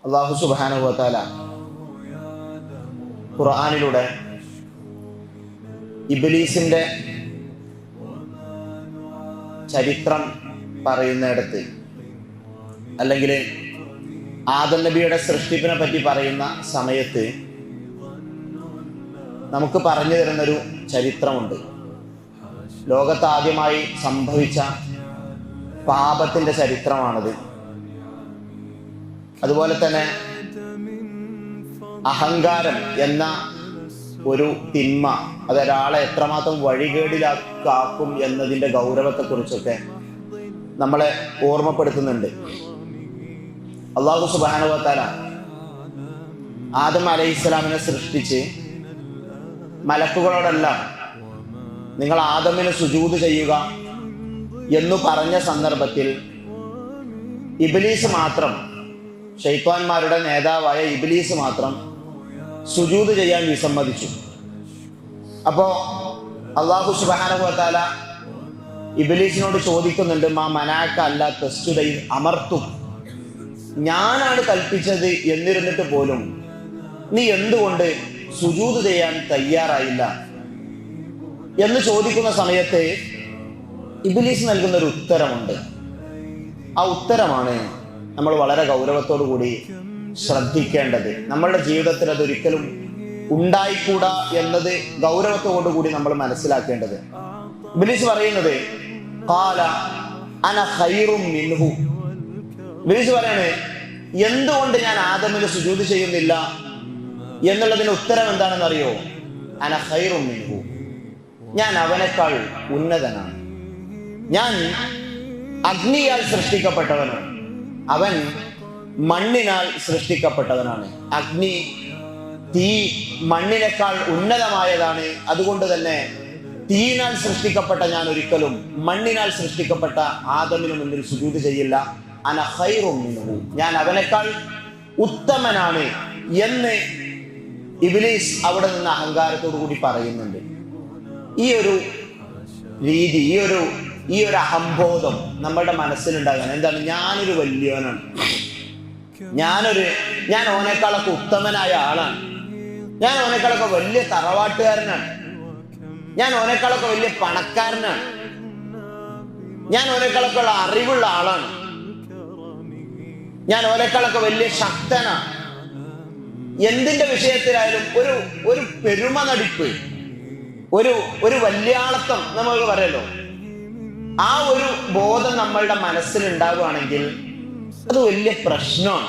അല്ലാഹു സുബ്ഹാനഹു വ തആല ഖുർആനിലൂടെ ഇബ്ലീസിന്റെ ചരിത്രം പറയുന്നിടത്ത്, അല്ലെങ്കിൽ ആദം നബിയുടെ സൃഷ്ടിപ്പിനെ പറ്റി പറയുന്ന സമയത്ത് നമുക്ക് പറഞ്ഞു തരുന്നൊരു ചരിത്രമുണ്ട്. ലോകത്ത് ആദ്യമായി സംഭവിച്ച പാപത്തിൻ്റെ ചരിത്രമാണത്. അതുപോലെ തന്നെ അഹങ്കാരം എന്ന ഒരു തിന്മ അതൊരാളെ എത്രമാത്രം വഴികേടിലാക്കും എന്നതിൻ്റെ ഗൗരവത്തെക്കുറിച്ചൊക്കെ നമ്മളെ ഓർമ്മപ്പെടുത്തുന്നുണ്ട്. അല്ലാഹു സുബ്ഹാനഹു വ തആല ആദം അലൈഹിസ്സലാമിനെ സൃഷ്ടിച്ച് മലക്കുകളോടെല്ലാം നിങ്ങൾ ആദമിന് സുജൂദ് ചെയ്യുക എന്നു പറഞ്ഞ സന്ദർഭത്തിൽ ഇബ്ലീസ് മാത്രം, ശൈത്വാന്മാരുടെ നേതാവായ ഇബ്ലീസ് മാത്രം സുജൂദ് ചെയ്യാൻ വിസമ്മതിച്ചു. അപ്പോൾ അല്ലാഹു സുബ്ഹാനഹു വ തആല ഇബ്ലീസിനോട് ചോദിക്കുന്നുണ്ട്, മാ മനാഅക അല്ലാ തസ്ജുദ ഇദ് അമർതു, ഞാനാണ് കൽപ്പിച്ചത് എന്നിരുന്നിട്ട് പോലും നീ എന്തുകൊണ്ട് സുജൂദ് ചെയ്യാൻ തയ്യാറായില്ല എന്ന് ചോദിക്കുന്ന സമയത്ത് ഇബ്ലീസ് നൽകുന്ന ഒരു ഉത്തരമുണ്ട്. ആ ഉത്തരമാണ് നമ്മൾ വളരെ ഗൗരവത്തോടു കൂടി ശ്രദ്ധിക്കേണ്ടത്. നമ്മളുടെ ജീവിതത്തിൽ അതൊരിക്കലും ഉണ്ടായിക്കൂടാ എന്നത് ഗൗരവത്തോടു കൂടി നമ്മൾ മനസ്സിലാക്കേണ്ടത്. ഇബ്ലീസ് പറയുന്നത് ഖാല അന ഖൈറും മിൻഹു, ഇബ്ലീസ് പറയാണ് എന്തുകൊണ്ട് ഞാൻ ആദമിന് സുജൂദ് ചെയ്യുന്നില്ല എന്നുള്ളതിന് ഉത്തരം എന്താണെന്ന് അറിയോ? അന ഖൈറും മിൻഹു, ഞാൻ അവനേക്കാൾ ഉന്നതനാണ്. ഞാൻ അഗ്നിയാൽ സൃഷ്ടിക്കപ്പെട്ടവനാണ്, അവൻ മണ്ണിനാൽ സൃഷ്ടിക്കപ്പെട്ടവനാണ്. അഗ്നി, തീ മണ്ണിനേക്കാൾ ഉന്നതമായതാണ്. അതുകൊണ്ട് തന്നെ തീയിനാൽ സൃഷ്ടിക്കപ്പെട്ട ഞാൻ ഒരിക്കലും മണ്ണിനാൽ സൃഷ്ടിക്കപ്പെട്ട ആദമിന് മുന്നിൽ സുജൂദ് ചെയ്യില്ല. അന ഖൈറും മിൻഹു, ഞാൻ അവനേക്കാൾ ഉത്തമനാണ് എന്ന് ഇബ്ലീസ് അവിടെ നിന്ന് അഹങ്കാരത്തോടു കൂടി പറയുന്നുണ്ട്. ഈ ഒരു രീതി, ഈ ഒരു അഹംബോധം നമ്മളുടെ മനസ്സിലുണ്ടാകാൻ എന്താണ്? ഞാനൊരു വലിയവനാണ്, ഞാൻ ഓനേക്കാളൊക്കെ ഉത്തമനായ ആളാണ്, ഞാൻ ഓനേക്കാളൊക്കെ വലിയ തറവാട്ടുകാരനാണ്, ഞാൻ ഓനേക്കാളൊക്കെ വലിയ പണക്കാരനാണ്, ഞാൻ ഓനേക്കാളൊക്കെ ഉള്ള അറിവുള്ള ആളാണ്, ഞാൻ ഓനേക്കാളൊക്കെ വലിയ ശക്തനാണ്. എന്തിന്റെ വിഷയത്തിലായാലും ഒരു പെരുമ നടിപ്പ്, ഒരു വല്യാളത്വം നമുക്ക് പറയല്ലോ, ആ ഒരു ബോധം നമ്മളുടെ മനസ്സിൽ ഉണ്ടാവുകയാണെങ്കിൽ അത് വലിയ പ്രശ്നമാണ്.